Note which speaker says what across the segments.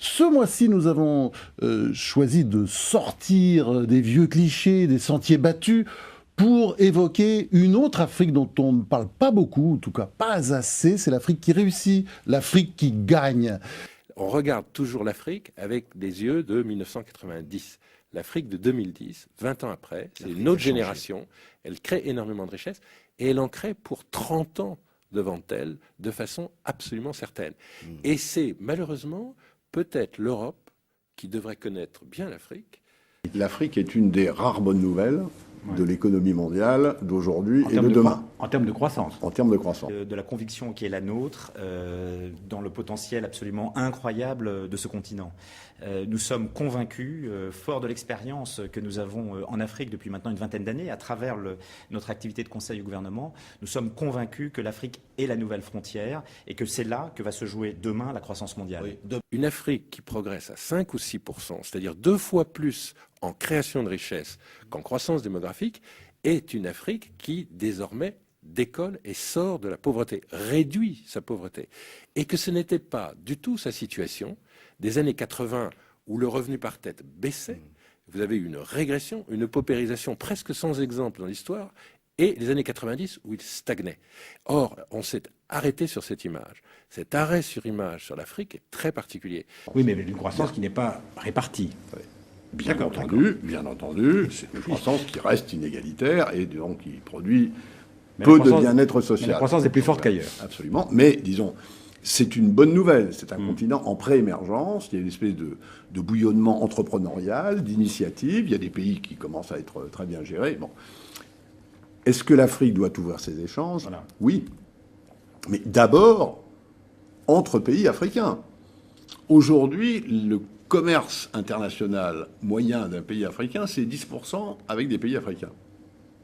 Speaker 1: Ce mois-ci, nous avons choisi de sortir des vieux clichés, des sentiers battus, pour évoquer une autre Afrique dont on ne parle pas beaucoup, en tout cas pas assez, c'est l'Afrique qui réussit, l'Afrique qui gagne.
Speaker 2: On regarde toujours l'Afrique avec des yeux de 1990. L'Afrique de 2010, 20 ans après, c'est une autre génération, elle crée énormément de richesses et elle en crée pour 30 ans devant elle de façon absolument certaine. Et c'est malheureusement peut-être l'Europe qui devrait connaître bien l'Afrique.
Speaker 3: L'Afrique est une des rares bonnes nouvelles de l'économie mondiale d'aujourd'hui et de demain.
Speaker 4: En termes de croissance.
Speaker 3: En termes de croissance.
Speaker 5: De la conviction qui est la nôtre dans le potentiel absolument incroyable de ce continent. Nous sommes convaincus, forts de l'expérience que nous avons en Afrique depuis maintenant une vingtaine d'années, à travers notre activité de conseil au gouvernement, nous sommes convaincus que l'Afrique est la nouvelle frontière et que c'est là que va se jouer demain la croissance mondiale.
Speaker 2: Oui. Une Afrique qui progresse à 5 ou 6%, c'est-à-dire 2 fois plus en création de richesses qu'en croissance démographique, est une Afrique qui, désormais, décolle et sort de la pauvreté, réduit sa pauvreté. Et que ce n'était pas du tout sa situation des années 80 où le revenu par tête baissait. Vous avez eu une régression, une paupérisation presque sans exemple dans l'histoire, et les années 90 où il stagnait. Or, on s'est arrêté sur cette image. Cet arrêt sur image sur l'Afrique est très particulier.
Speaker 4: Oui, mais une croissance qui n'est pas répartie.
Speaker 3: Oui. Bien entendu, c'est une croissance qui reste inégalitaire et donc qui produit peu de bien-être social.
Speaker 4: La croissance est plus forte qu'ailleurs.
Speaker 3: Absolument, mais disons, c'est une bonne nouvelle. C'est un continent en pré-émergence, il y a une espèce de bouillonnement entrepreneurial, d'initiative, il y a des pays qui commencent à être très bien gérés. Bon. Est-ce que l'Afrique doit ouvrir ses échanges ?
Speaker 4: Voilà.
Speaker 3: Oui, mais d'abord entre pays africains. Aujourd'hui, le commerce international moyen d'un pays africain, c'est 10% avec des pays africains.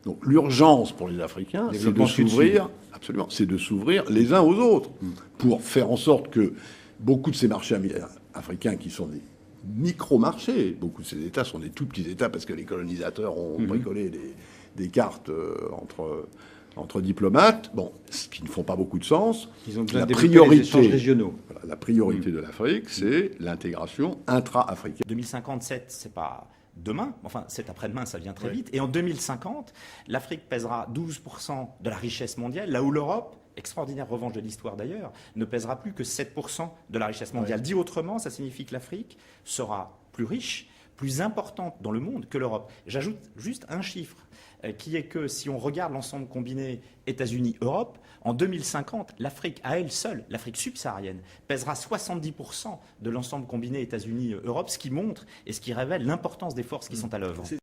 Speaker 3: Donc l'urgence pour les Africains, c'est de s'ouvrir, absolument, c'est de s'ouvrir les uns aux autres pour faire en sorte que beaucoup de ces marchés africains qui sont des micro-marchés, beaucoup de ces États sont des tout petits États parce que les colonisateurs ont bricolé des cartes entre diplomates, bon, ce qui ne font pas beaucoup de sens.
Speaker 4: Ils ont besoin
Speaker 3: La
Speaker 4: de développer les échanges
Speaker 3: priorité,
Speaker 4: régionaux.
Speaker 3: voilà, la priorité de l'Afrique, c'est l'intégration intra-africaine.
Speaker 5: 2057, c'est pas demain, enfin c'est après-demain, ça vient très vite. Et en 2050, l'Afrique pèsera 12% de la richesse mondiale, là où l'Europe, extraordinaire revanche de l'histoire d'ailleurs, ne pèsera plus que 7% de la richesse mondiale. Dit autrement, ça signifie que l'Afrique sera plus riche, plus importante dans le monde que l'Europe. J'ajoute juste un chiffre, qui est que si on regarde l'ensemble combiné États-Unis-Europe, en 2050, l'Afrique à elle seule, l'Afrique subsaharienne, pèsera 70% de l'ensemble combiné États-Unis-Europe, ce qui montre et ce qui révèle l'importance des forces qui sont à l'œuvre.